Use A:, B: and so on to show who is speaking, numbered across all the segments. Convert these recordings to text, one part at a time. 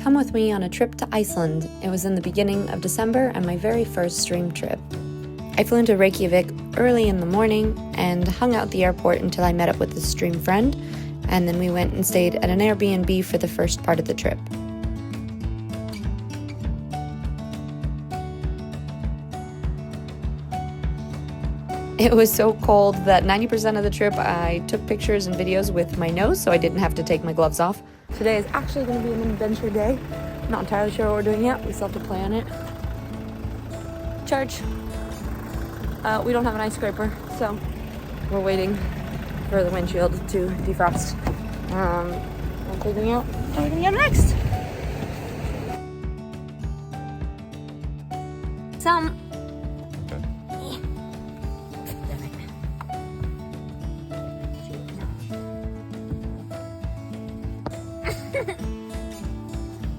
A: come with me on a trip to Iceland. It was in the beginning of December and my very first stream trip. I flew into Reykjavik early in the morning and hung out at the airport until I met up with a stream friend, and then we went and stayed at an Airbnb for the first part of the trip. It was so cold that 90% of the trip I took pictures and videos with my nose, so I didn't have to take my gloves off. Today is actually going to be an adventure day. I'm not entirely sure what we're doing yet. We still have to plan it. Charge. We don't have an ice scraper, so we're waiting for the windshield to defrost. I'm figuring out how we're going to go next.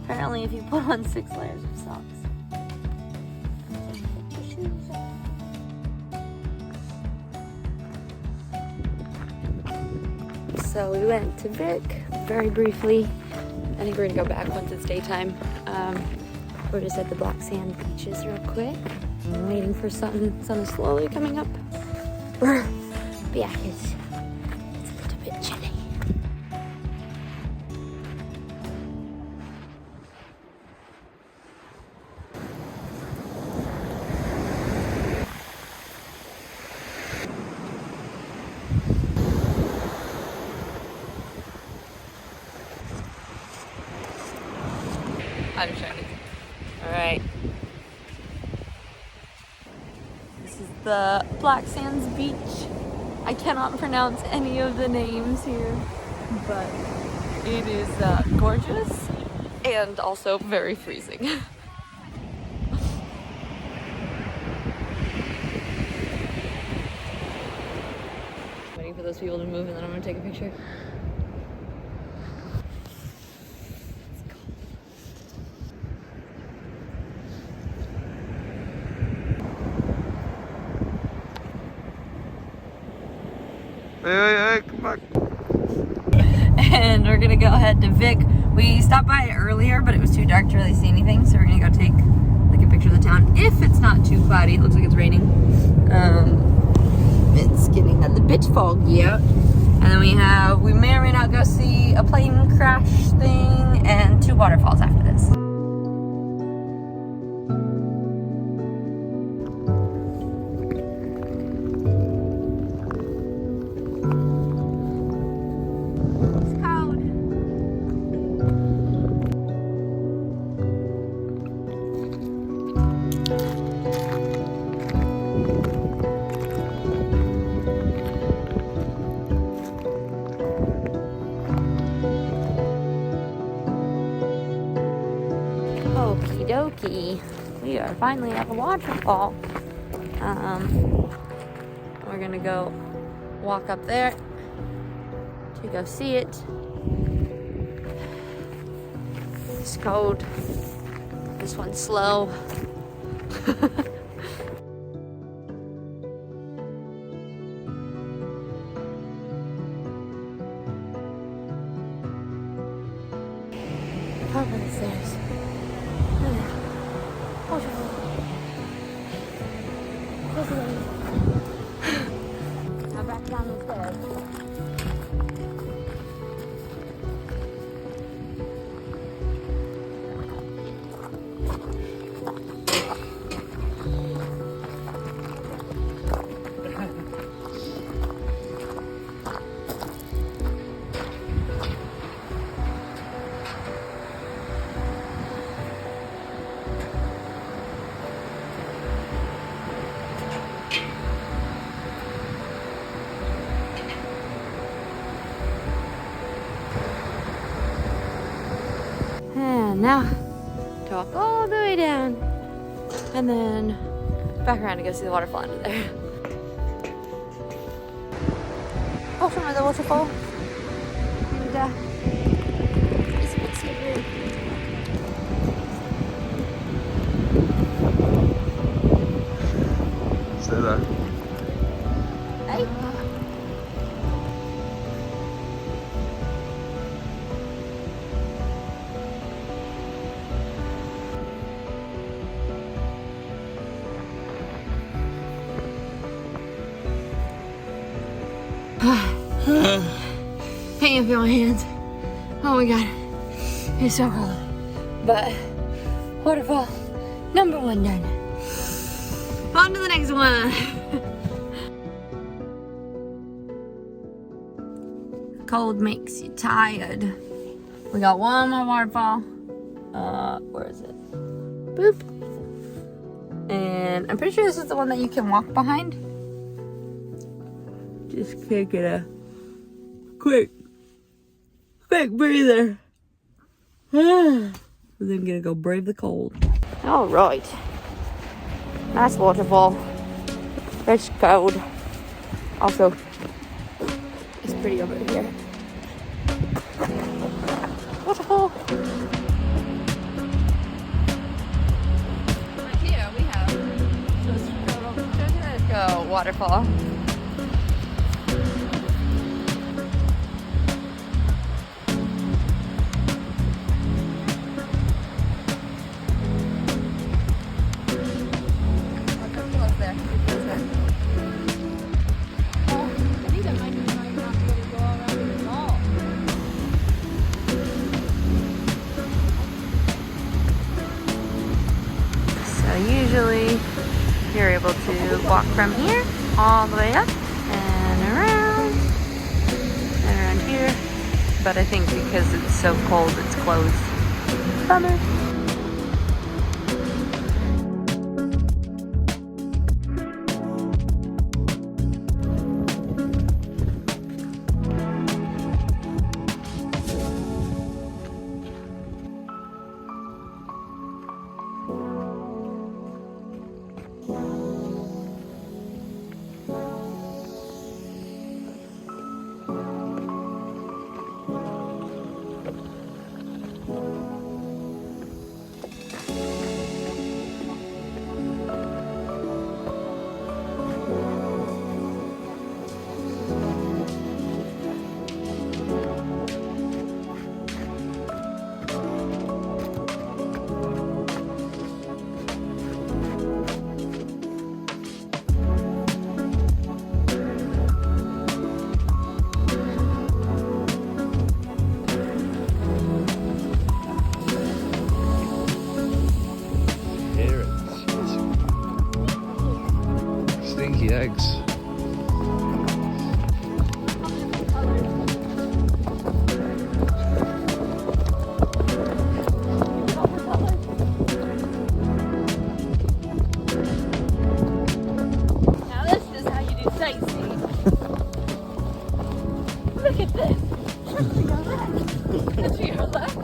A: Apparently, if you put on 6 layers of socks. So we went to Vik very briefly. I think we're gonna go back once it's daytime. We're just at the black sand beaches real quick. I'm waiting for sun. Sun is slowly coming up. But yeah, it's a little bit chilly. I'm shiny. Alright. This is the Black Sands Beach. I cannot pronounce any of the names here, but it is gorgeous and also very freezing. Waiting for those people to move and then I'm gonna take a picture.
B: Hey, come back.
A: And we're gonna go head to Vik. We stopped by earlier, but it was too dark to really see anything, so we're gonna go take like a picture of the town. If it's not too cloudy, it looks like it's raining. It's getting a bit foggy out. And then we may or may not go see a plane crash thing and 2 waterfalls after this. Okie dokie. We are finally at the waterfall. We're gonna go walk up there to go see it. It's cold. This one's slow. Up the stairs. Now back down the stairs. And now to walk all the way down and then back around to go see the waterfall under there. Bottom of the waterfall. And it's a bit slippery.
B: Stay there.
A: Hey. can't feel my hands. Oh my god, it's so cold. But waterfall number 1 done. On to the next one. Cold makes you tired. We got one more waterfall. Where is it? Boop. And I'm pretty sure this is the one that you can walk behind. Just take it a quick breather. Then I'm gonna go brave the cold. All right. Nice waterfall. It's cold. Also, it's pretty over here. Waterfall. Here we have just go waterfall. Usually you're able to walk from here all the way up and around here, but I think because it's so cold it's closed. Bummer.
B: Stinky eggs.
A: Now this is how you do sightseeing. Look at this. Turn to your left. Turn to your left.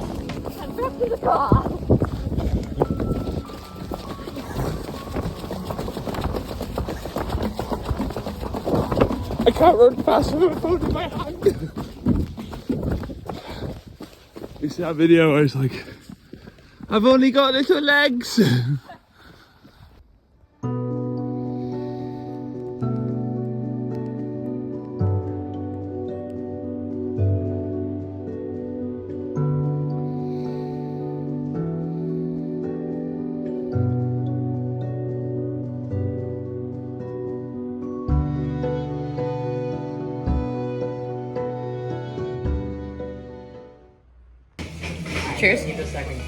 A: And back to the car.
B: I can't run fast with my phone in my hand. You see that video where it's like, I've only got little legs.
A: Cheers.
C: Need a second.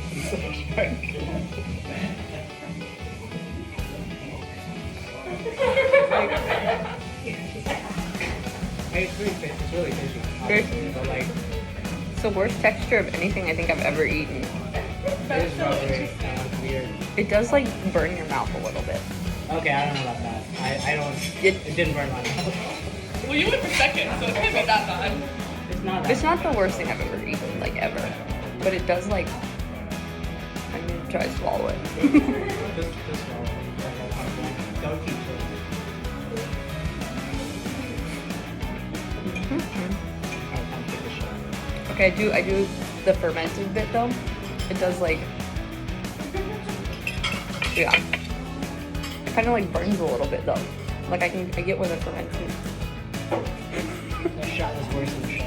C: It's really fishy. But like,
A: It's the worst texture of anything I think I've ever eaten.
C: it is rubbery, weird.
A: It does like burn your mouth a little bit.
C: Okay, I don't know about that. I don't. It didn't burn my mouth.
D: Well, you went for second, so it can't be that bad.
C: It's not that.
A: It's not the worst thing I've ever eaten, like ever. But it does like, I'm gonna try to swallow it.
C: Just swallow. Don't keep it. I'll take a shot.
A: Okay, I do the fermented bit though. It does like, yeah. It kind of like burns a little bit though. Like I get where the fermented.
C: That shot was worse than the shot.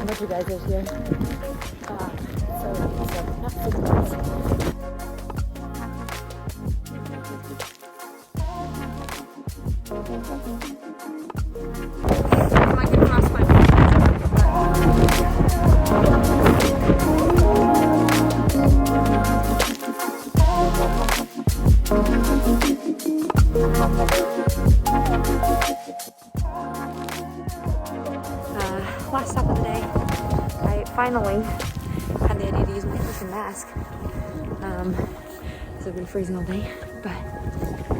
A: how much you guys are here. So not super. I might get across my last stop of the day. I finally had the idea to use my freaking mask. So I've been freezing all day, but it's pretty cool.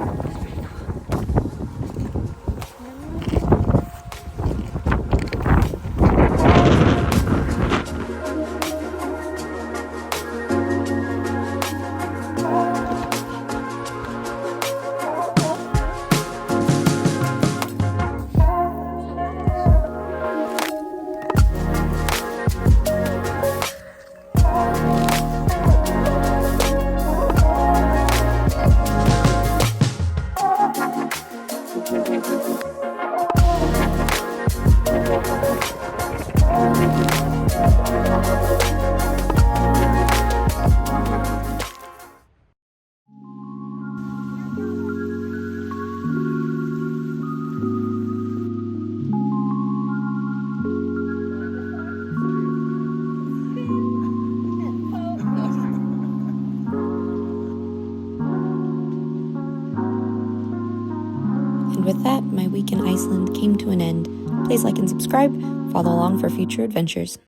E: And with that, my week in Iceland came to an end. Please like and subscribe, follow along for future adventures.